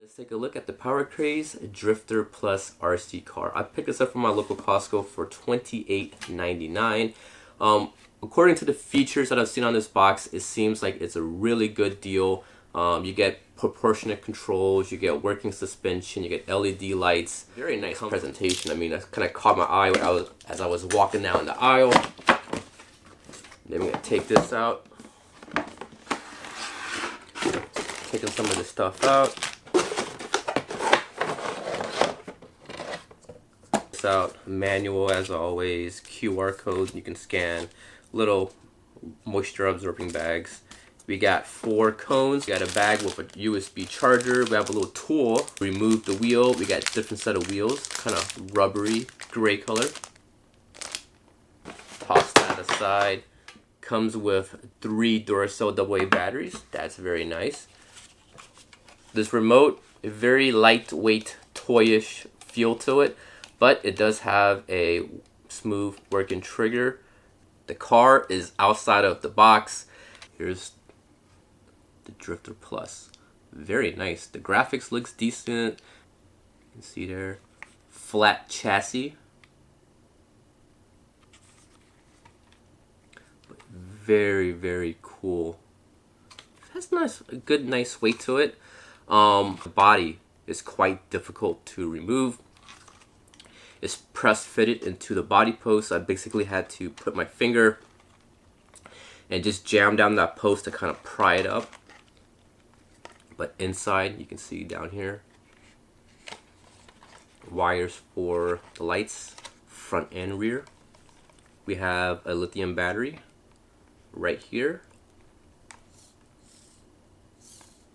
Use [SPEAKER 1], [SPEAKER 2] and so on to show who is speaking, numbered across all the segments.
[SPEAKER 1] Let's take a look at the Power Craze Drifter Plus RC car. I picked this up from my local Costco for $28.99. According to the features that I've seen on this box, it seems like it's a really good deal. You get proportionate controls, you get working suspension, you get LED lights. Very nice presentation. I mean, that kind of caught my eye as I was walking down the aisle. Then we're going to take this out. Taking some of the stuff out. Out manual as always, QR code you can scan, little moisture absorbing bags. We got 4 cones, we got a bag with a USB charger, we have a little tool, remove the wheel, we got different set of wheels, kind of rubbery gray color. Toss that aside. Comes with 3 Duracell AA batteries, that's very nice. This remote, a very lightweight, toyish feel to it, but it does have a smooth working trigger. The car is outside of the box. Here's the Drifter Plus. Very nice. The graphics looks decent. You can see there. Flat chassis. But very, very cool. Has a good, nice weight to it. The body is quite difficult to remove. It's press fitted into the body post. I basically had to put my finger and just jam down that post to kind of pry it up. But inside, you can see down here, wires for the lights, front and rear. We have a lithium battery right here.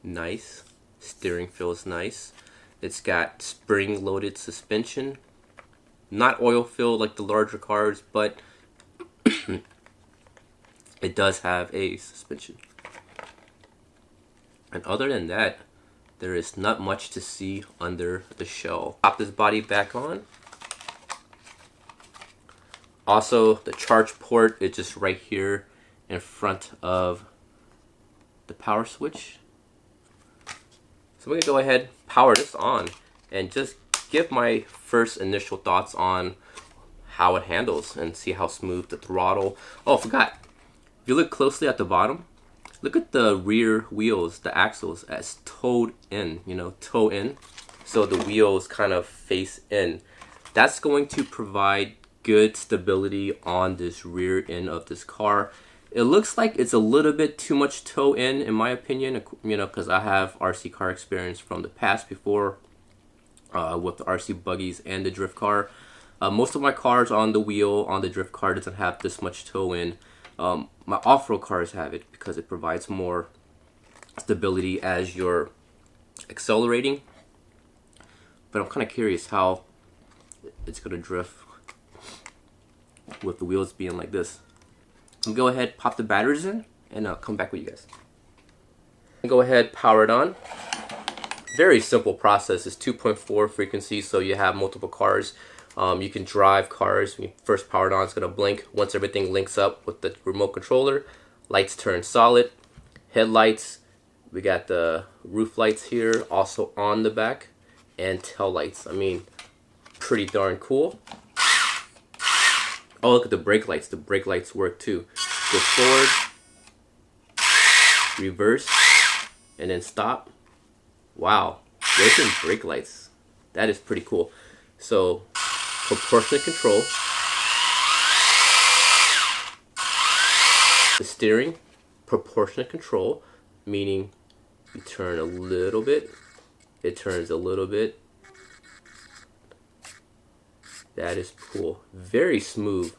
[SPEAKER 1] Nice. Steering feels nice. It's got spring-loaded suspension. Not oil filled like the larger cars, but it does have a suspension. And other than that, there is not much to see under the shell. Pop this body back on. Also, the charge port is just right here in front of the power switch. So we're gonna go ahead, power this on, and just give my first initial thoughts on how it handles and see how smooth the throttle. Oh, I forgot. If you look closely at the bottom, look at the rear wheels, the axles as towed in, toe in. So the wheels kind of face in. That's going to provide good stability on this rear end of this car. It looks like it's a little bit too much toe in my opinion, because I have RC car experience from the past before. With the RC buggies and the drift car. Most of my cars on the wheel on the drift car doesn't have this much toe in. My off-road cars have it because it provides more stability as you're accelerating. But I'm kind of curious how it's going to drift with the wheels being like this. I'll go ahead, pop the batteries in, and I'll come back with you guys. Go ahead, power it on. Very simple process. It's 2.4 frequency, so you have multiple cars. You can drive cars. When you first power it on, it's going to blink. Once everything links up with the remote controller, lights turn solid. Headlights, we got the roof lights here, also on the back, and tail lights. I mean, pretty darn cool. Oh, look at the brake lights. The brake lights work too. Go forward, reverse, and then stop. Wow, there's some brake lights. That is pretty cool. So, proportionate control. The steering, proportionate control, meaning you turn a little bit, it turns a little bit. That is cool. Very smooth.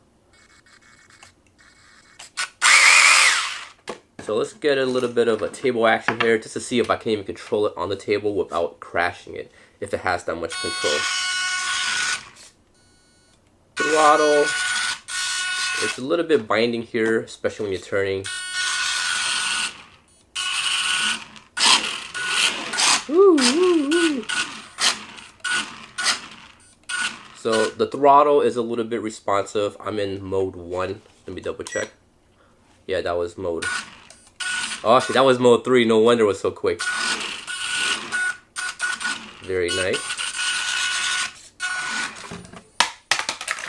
[SPEAKER 1] So let's get a little bit of a table action here just to see if I can even control it on the table without crashing it, if it has that much control. Throttle. It's a little bit binding here, especially when you're turning. Woo, woo, woo. So the throttle is a little bit responsive. I'm in mode 1. Let me double check. Yeah, that was mode. Oh, shit, that was mode 3. No wonder it was so quick. Very nice.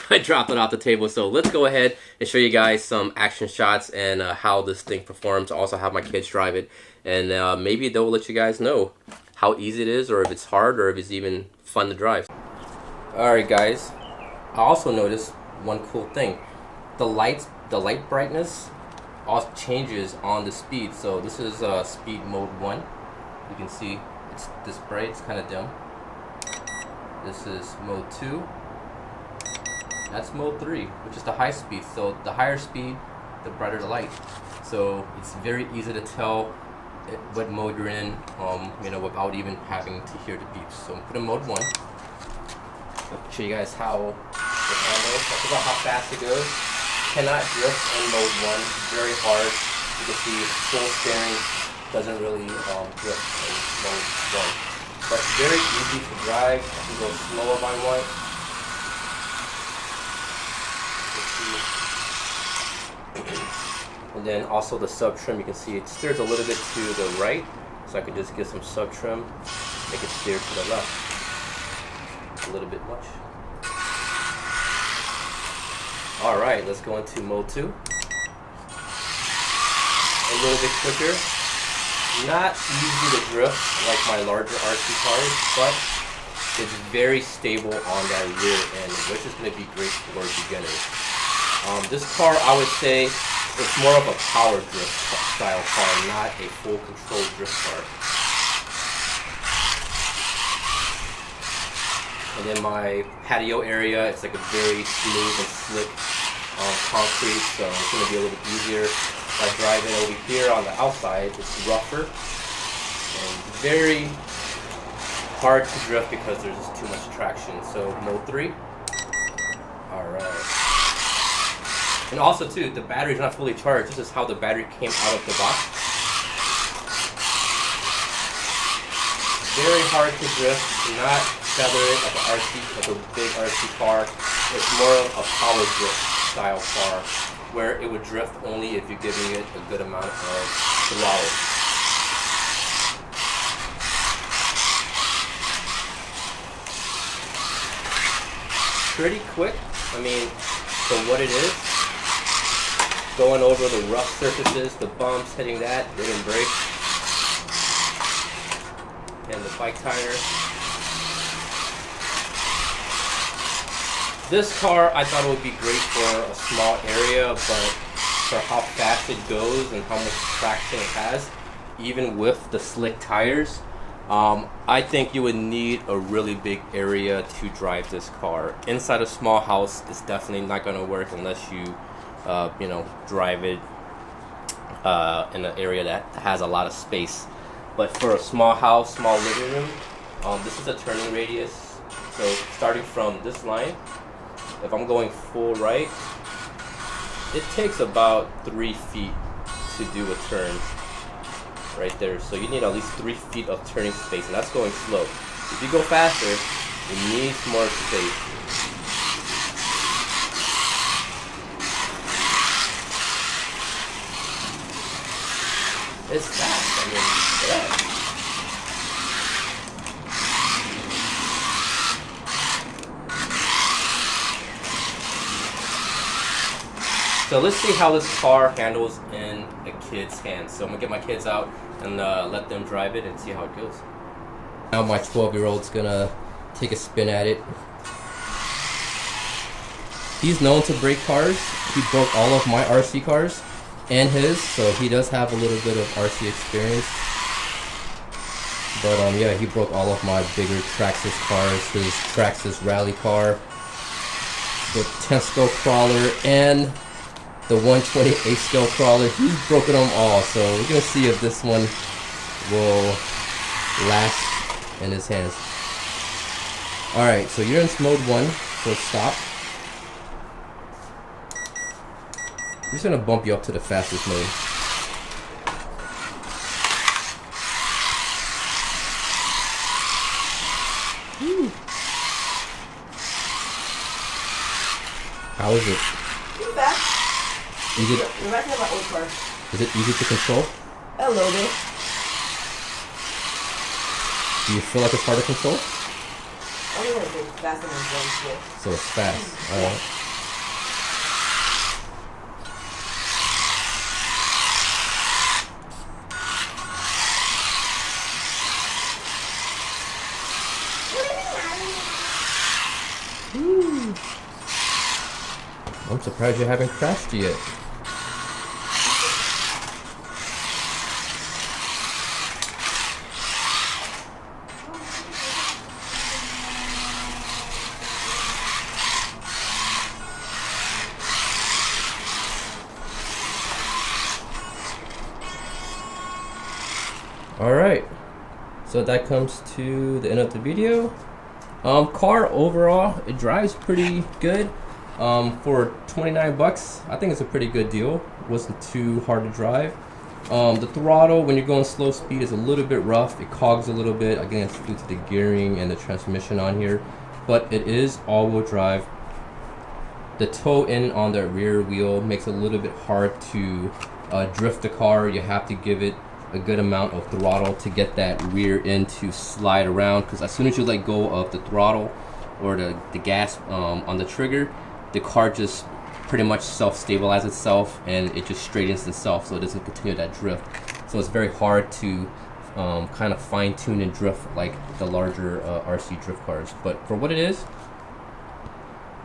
[SPEAKER 1] I dropped it off the table, so let's go ahead and show you guys some action shots and how this thing performs. I also have my kids drive it, and maybe they'll let you guys know how easy it is, or if it's hard, or if it's even fun to drive. Alright guys, I also noticed one cool thing. The light brightness also changes on the speed. So this is speed mode 1. You can see it's this bright, it's kind of dim. This is mode 2. That's mode 3, which is the high speed. So the higher speed, the brighter the light. So it's very easy to tell what mode you're in, you know, without even having to hear the beeps. So I'm putting mode 1. I'll show you guys how it handles. That's about how fast it goes. Cannot drift in mode 1. Very hard. You can see full steering doesn't really drift in mode 1. But very easy to drive. I can go slow if I want. And then also the sub trim, you can see it steers a little bit to the right, so I could just get some sub trim, make it steer to the left. A little bit much. Alright, let's go into mode 2. A little bit quicker. Not easy to drift like my larger RC cars, but it's very stable on that rear end, which is going to be great for beginners. This car, I would say, it's more of a power drift style car, not a full control drift car. And then my patio area, it's like a very smooth and slick concrete, so it's going to be a little bit easier. If I drive it over here on the outside, it's rougher and very hard to drift because there's just too much traction. So mode 3. Alright. And also too, the battery's not fully charged. This is how the battery came out of the box. Very hard to drift, not feather it like an RC, like a big RC car. It's more of a power drift style car, where it would drift only if you're giving it a good amount of throttle. Pretty quick, I mean, for what it is. Going over the rough surfaces, the bumps, hitting that, hitting brake, and the bike tire. This car, I thought it would be great for a small area, but for how fast it goes and how much traction it has, even with the slick tires, I think you would need a really big area to drive this car. Inside a small house, it's definitely not going to work unless you you know, drive it in an area that has a lot of space. But for a small house, small living room, this is a turning radius. So starting from this line, if I'm going full right, it takes about 3 feet to do a turn right there. So you need at least 3 feet of turning space, and that's going slow. If you go faster, it needs more space. It's fast, I mean, yeah. So let's see how this car handles in a kid's hands. So I'm gonna get my kids out and let them drive it and see how it goes. Now my 12-year-old's gonna take a spin at it. He's known to break cars. He broke all of my RC cars and his, so he does have a little bit of RC experience. But yeah, he broke all of my bigger Traxxas cars, his Traxxas rally car, the 10-scale crawler, and the 128 scale crawler. He's broken them all, so we're gonna see if this one will last in his hands. Alright, so you're in mode 1, so stop. I'm just gonna bump you up to the fastest mode. Woo. How is it?
[SPEAKER 2] Too fast.
[SPEAKER 1] Easy.
[SPEAKER 2] Reminds me of my old car.
[SPEAKER 1] Is it easy to control?
[SPEAKER 2] A little bit.
[SPEAKER 1] Do you feel like it's hard to control?
[SPEAKER 2] Only when it's faster than one switch.
[SPEAKER 1] So it's fast. All right. Woo. I'm surprised you haven't crashed yet. Alright, so that comes to the end of the video. Car overall, it drives pretty good. For 29 bucks, I think it's a pretty good deal. It wasn't too hard to drive. The throttle, when you're going slow speed, is a little bit rough. It cogs a little bit. Again, it's due to the gearing and the transmission on here. But it is all-wheel drive. The toe in on the rear wheel makes it a little bit hard to drift the car. You have to give it a good amount of throttle to get that rear end to slide around, because as soon as you let go of the throttle or the gas on the trigger, the car just pretty much self-stabilizes itself and it just straightens itself, so it doesn't continue that drift. So it's very hard to kind of fine-tune and drift like the larger RC drift cars. But for what it is,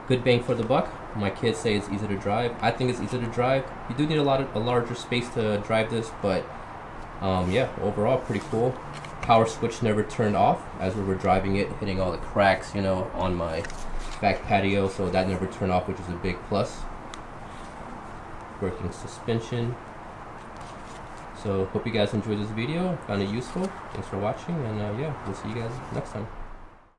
[SPEAKER 1] good bang for the buck. My kids say it's easy to drive. I think it's easy to drive. You do need a larger space to drive this, but yeah, overall pretty cool. Power switch never turned off as we were driving it, hitting all the cracks, you know, on my back patio, so that never turned off, which is a big plus. Working suspension. So hope you guys enjoyed this video, found it useful. Thanks for watching, and yeah, we'll see you guys next time.